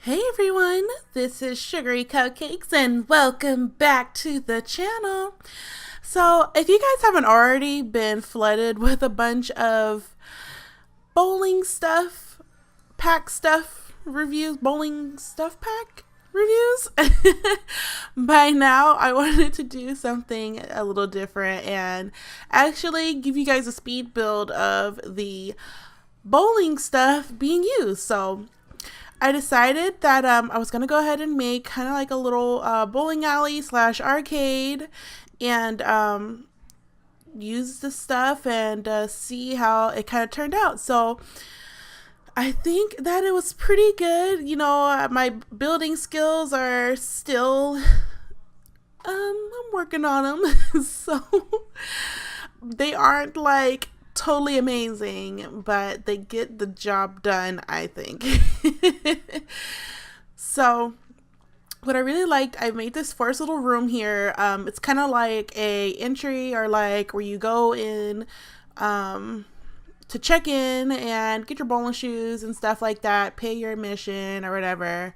Hey everyone, this is Sugary Cupcakes and welcome back to the channel. So if you guys haven't already been flooded with a bunch of bowling stuff, pack stuff reviews, bowling stuff pack reviews, by now I wanted to do something a little different and actually give you guys a speed build of the bowling stuff being used. So I decided that I was going to go ahead and make kind of like a little bowling alley slash arcade and use the stuff and see how it kind of turned out. So I think that it was pretty good. You know, my building skills are still, I'm working on them. So they aren't like totally amazing, but they get the job done, I think. So what I really liked, I made this first little room here. It's kind of like a entry or like where you go in to check in and get your bowling shoes and stuff like that, pay your admission or whatever.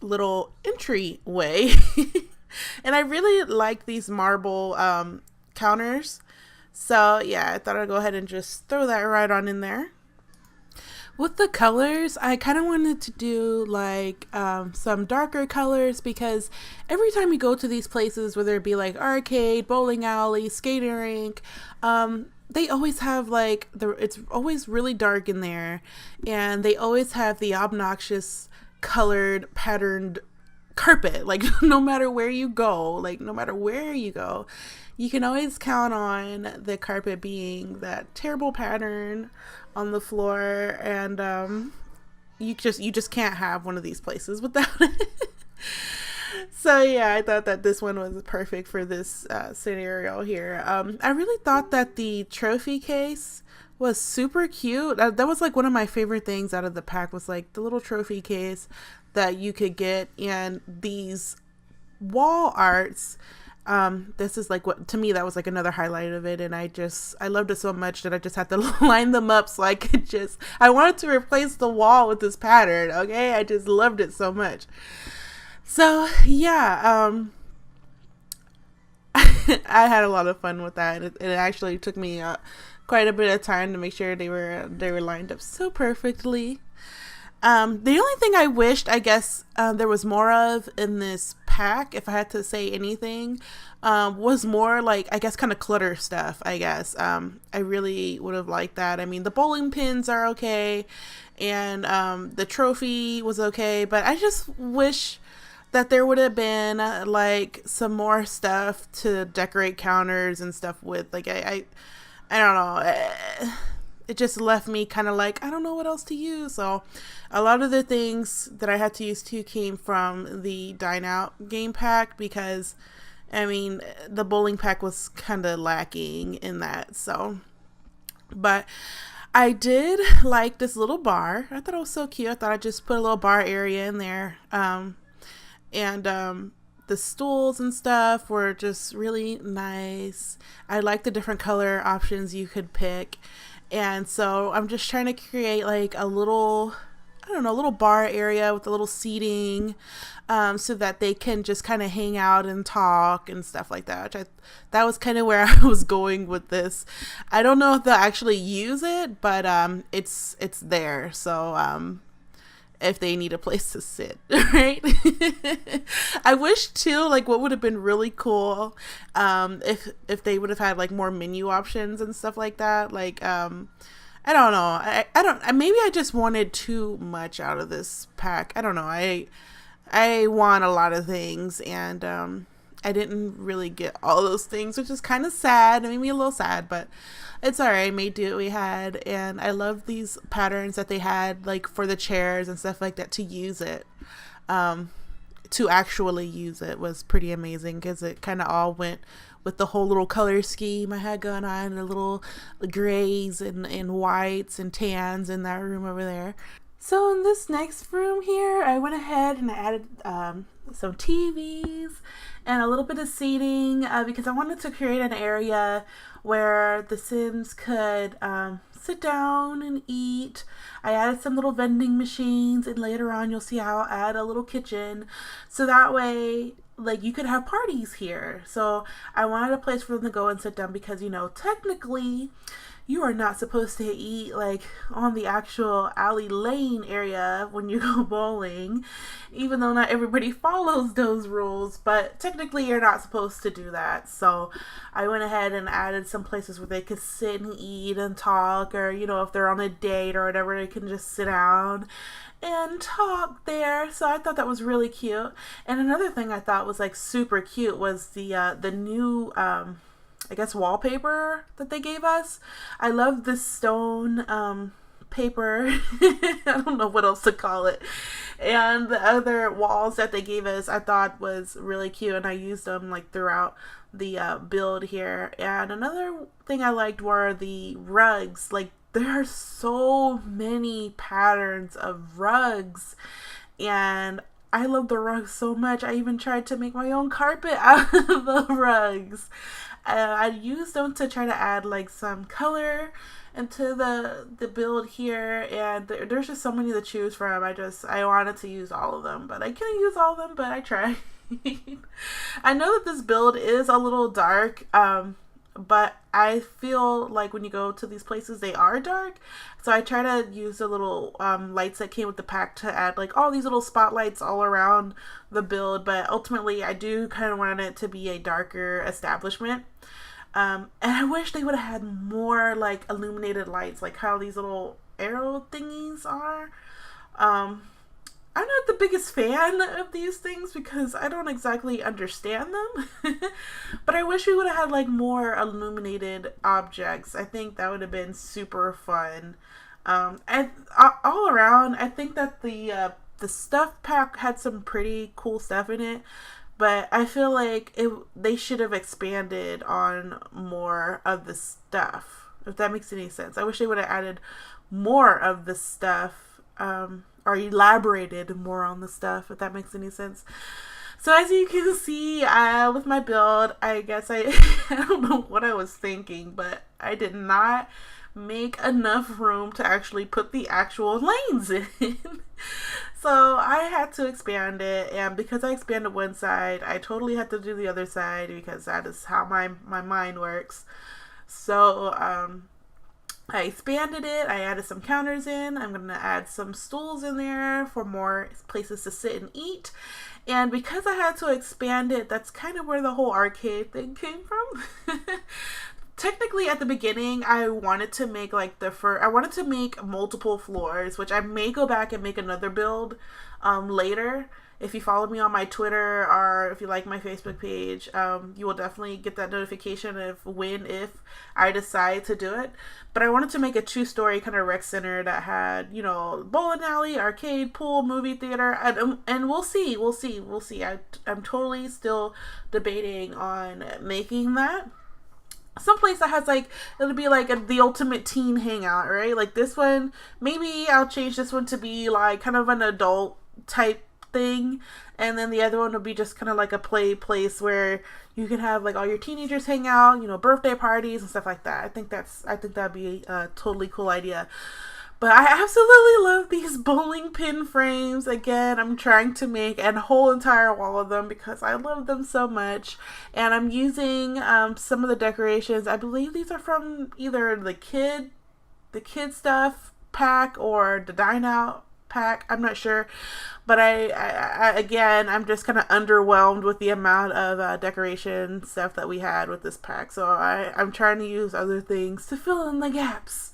Little entryway. And I really like these marble counters. So yeah, I thought I'd go ahead and just throw that right on in there. With the colors, I kind of wanted to do like some darker colors because every time you go to these places, whether it be like arcade, bowling alley, skating rink, they always have like, it's always really dark in there, and they always have the obnoxious colored patterned carpet. Like no matter where you go, you can always count on the carpet being that terrible pattern on the floor, and you just can't have one of these places without it. So yeah, I thought that this one was perfect for this scenario here. I really thought that the trophy case was super cute. That was like one of my favorite things out of the pack, was like the little trophy case that you could get, and these wall arts. This is like, what to me that was like another highlight of it, and I loved it so much that I just had to line them up so I wanted to replace the wall with this pattern. Okay, I just loved it so much. So yeah, I had a lot of fun with that. It actually took me quite a bit of time to make sure they were lined up so perfectly. The only thing I wished, I guess, there was more of in this pack, if I had to say anything, was more like, I guess, kind of clutter stuff, I guess. I really would have liked that. I mean, the bowling pins are okay, and the trophy was okay, but I just wish that there would have been like some more stuff to decorate counters and stuff with. Like, I don't know. It just left me kind of like, I don't know what else to use. So a lot of the things that I had to use too came from the Dine Out game pack, because I mean, the bowling pack was kind of lacking in that. So, but I did like this little bar. I thought it was so cute. I thought I'd just put a little bar area in there. And the stools and stuff were just really nice. I like the different color options you could pick. And so I'm just trying to create like a little, I don't know, a little bar area with a little seating, so that they can just kind of hang out and talk and stuff like that. That was kind of where I was going with this. I don't know if they'll actually use it, but it's there. So if they need a place to sit, right? I wish too, like, what would have been really cool, if they would have had like more menu options and stuff like that. Like, I don't know. I don't. Maybe I just wanted too much out of this pack. I don't know. I want a lot of things, and I didn't really get all those things, which is kind of sad. It made me a little sad, but it's alright. I made do what we had, and I love these patterns that they had, like for the chairs and stuff like that, to use it. To actually use it was pretty amazing, because it kind of all went with the whole little color scheme I had going on, the little grays and whites and tans in that room over there. So in this next room here, I went ahead and I added some TVs and a little bit of seating, because I wanted to create an area where the Sims could sit down and eat. I added some little vending machines, and later on you'll see how I'll add a little kitchen. So that way, like, you could have parties here. So I wanted a place for them to go and sit down because, you know, technically you are not supposed to eat like on the actual alley lane area when you go bowling, even though not everybody follows those rules, but technically you're not supposed to do that. So I went ahead and added some places where they could sit and eat and talk, or, you know, if they're on a date or whatever, they can just sit down and talk there. So I thought that was really cute. And another thing I thought was like super cute was the new I guess wallpaper that they gave us. I love this stone paper. I don't know what else to call it. And the other walls that they gave us I thought was really cute, and I used them like throughout the build here. And another thing I liked were the rugs. Like, there are so many patterns of rugs, and I love the rugs so much. I even tried to make my own carpet out of the rugs. I used them to try to add like some color into the build here, and there's just so many to choose from. I wanted to use all of them, but I couldn't use all of them, but I tried. I know that this build is a little dark, but I feel like when you go to these places, they are dark. So I try to use the little lights that came with the pack to add like all these little spotlights all around the build. But ultimately, I do kind of want it to be a darker establishment. And I wish they would have had more like illuminated lights, like how these little arrow thingies are. I'm not the biggest fan of these things because I don't exactly understand them. But I wish we would have had like more illuminated objects. I think that would have been super fun. And all around, I think that the stuff pack had some pretty cool stuff in it. But I feel like they should have expanded on more of the stuff, if that makes any sense. I wish they would have added more of the stuff, or elaborated more on the stuff, if that makes any sense. So as you can see, with my build, I guess I don't know what I was thinking, but I did not make enough room to actually put the actual lanes in. So I had to expand it, and because I expanded one side, I totally had to do the other side because that is how my mind works. So I expanded it, I added some counters in, I'm going to add some stools in there for more places to sit and eat. And because I had to expand it, that's kind of where the whole arcade thing came from. Technically, at the beginning, I wanted to make like I wanted to make multiple floors, which I may go back and make another build later. If you followed me on my Twitter or if you like my Facebook page, you will definitely get that notification of if I decide to do it. But I wanted to make a 2-story kind of rec center that had, you know, bowling alley, arcade, pool, movie theater, and we'll see. I'm totally still debating on making that. Someplace that has like, it'll be like the ultimate teen hangout, right? Like this one, maybe I'll change this one to be like kind of an adult type thing, and then the other one will be just kind of like a play place where you can have like all your teenagers hang out, you know, birthday parties and stuff like that. I think that'd be a totally cool idea. But I absolutely love these bowling pin frames. Again, I'm trying to make a whole entire wall of them because I love them so much. And I'm using some of the decorations. I believe these are from either the kid stuff pack or the Dine Out pack. I'm not sure. But I'm just kind of underwhelmed with the amount of decoration stuff that we had with this pack. So I'm trying to use other things to fill in the gaps.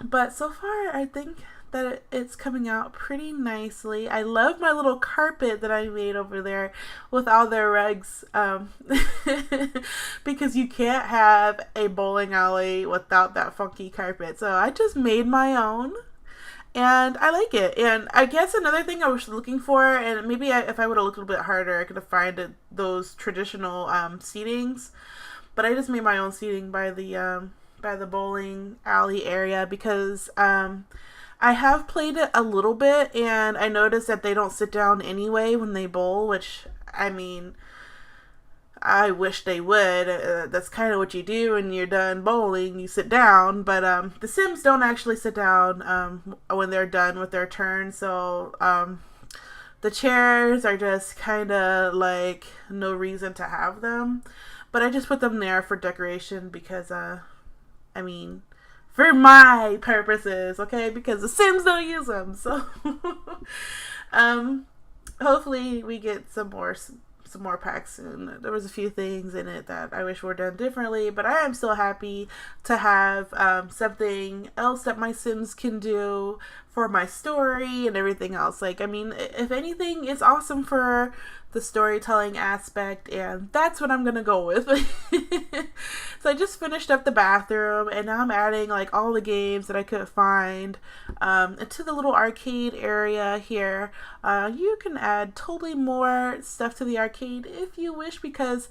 But so far, I think that it's coming out pretty nicely. I love my little carpet that I made over there with all their rugs. Because you can't have a bowling alley without that funky carpet. So I just made my own. And I like it. And I guess another thing I was looking for, and maybe if I would have looked a little bit harder, I could have found those traditional seatings. But I just made my own seating by the bowling alley area because I have played it a little bit, and I noticed that they don't sit down anyway when they bowl, which, I mean, I wish they would. That's kind of what you do when you're done bowling. You sit down, but the Sims don't actually sit down when they're done with their turn. So the chairs are just kind of like no reason to have them. But I just put them there for decoration because, I mean, for my purposes, okay? Because the Sims don't use them. So hopefully we get some more packs soon. There was a few things in it that I wish were done differently, but I am still happy to have something else that my Sims can do for my story and everything else. Like, I mean, if anything, it's awesome for the storytelling aspect, and that's what I'm gonna go with. So I just finished up the bathroom, and now I'm adding like all the games that I could find into the little arcade area here. You can add totally more stuff to the arcade if you wish, because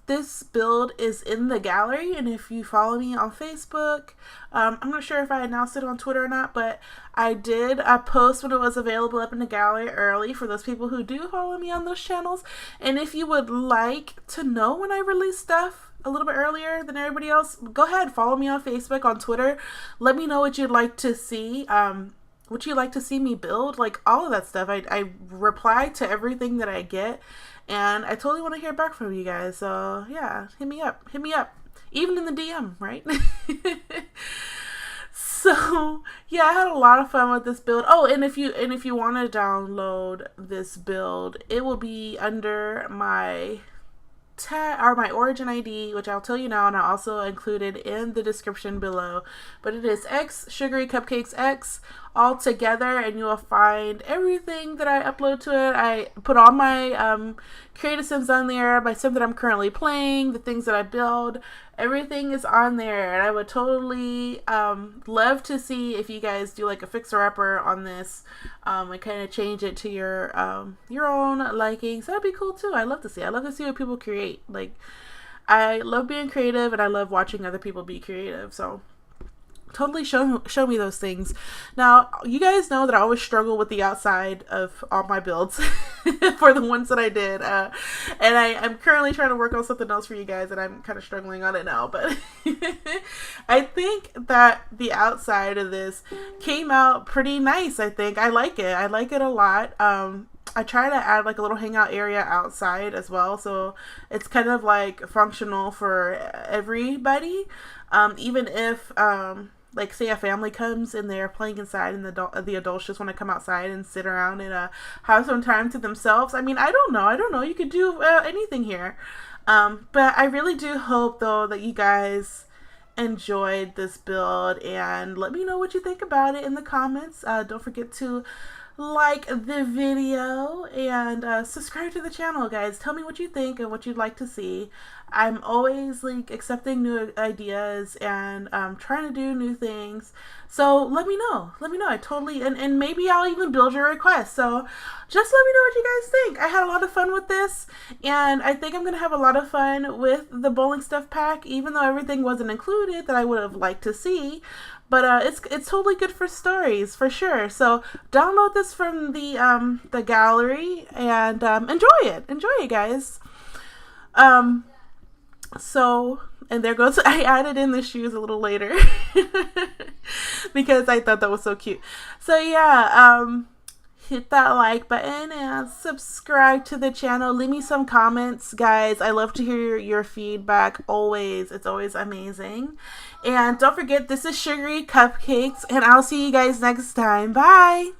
this build is in the gallery, and if you follow me on Facebook, I'm not sure if I announced it on Twitter or not, but I did post when it was available up in the gallery early for those people who do follow me on those channels. And if you would like to know when I release stuff a little bit earlier than everybody else, go ahead, follow me on Facebook, on Twitter. Let me know what you'd like to see, what you'd like to see me build, like all of that stuff. I reply to everything that I get, and I totally want to hear back from you guys. So yeah, hit me up, even in the DM, right? So yeah, I had a lot of fun with this build. Oh, and if you want to download this build, it will be under my tag or my origin ID, which I'll tell you now, and I also included in the description below. But it is xSugarycupcakesx all together, and you will find everything that I upload to it. I put all my creative Sims on there, my Sim that I'm currently playing, the things that I build, everything is on there. And I would totally love to see if you guys do like a fixer-upper on this and kind of change it to your own likings. That'd be cool too. I love to see what people create. Like, I love being creative, and I love watching other people be creative. So totally show me those things. Now, you guys know that I always struggle with the outside of all my builds for the ones that I did. And I'm currently trying to work on something else for you guys, and I'm kind of struggling on it now. But I think that the outside of this came out pretty nice, I think. I like it. I like it a lot. I try to add like a little hangout area outside as well, so it's kind of like functional for everybody. Even if like say a family comes and they're playing inside, and the adults just want to come outside and sit around and have some time to themselves. I mean, I don't know. You could do anything here. But I really do hope though that you guys enjoyed this build, and let me know what you think about it in the comments. Don't forget to like the video and subscribe to the channel, guys. Tell me what you think and what you'd like to see. I'm always like accepting new ideas and trying to do new things, so let me know. I totally, and maybe I'll even build your request. So just let me know what you guys think. I had a lot of fun with this, and I think I'm gonna have a lot of fun with the bowling stuff pack, even though everything wasn't included that I would have liked to see. But it's totally good for stories, for sure. So download this from the gallery and enjoy it, guys. So, and there goes, I added in the shoes a little later because I thought that was so cute. So yeah, hit that like button and subscribe to the channel. Leave me some comments, guys. I love to hear your feedback always. It's always amazing. And don't forget, this is Sugary Cupcakes, and I'll see you guys next time. Bye!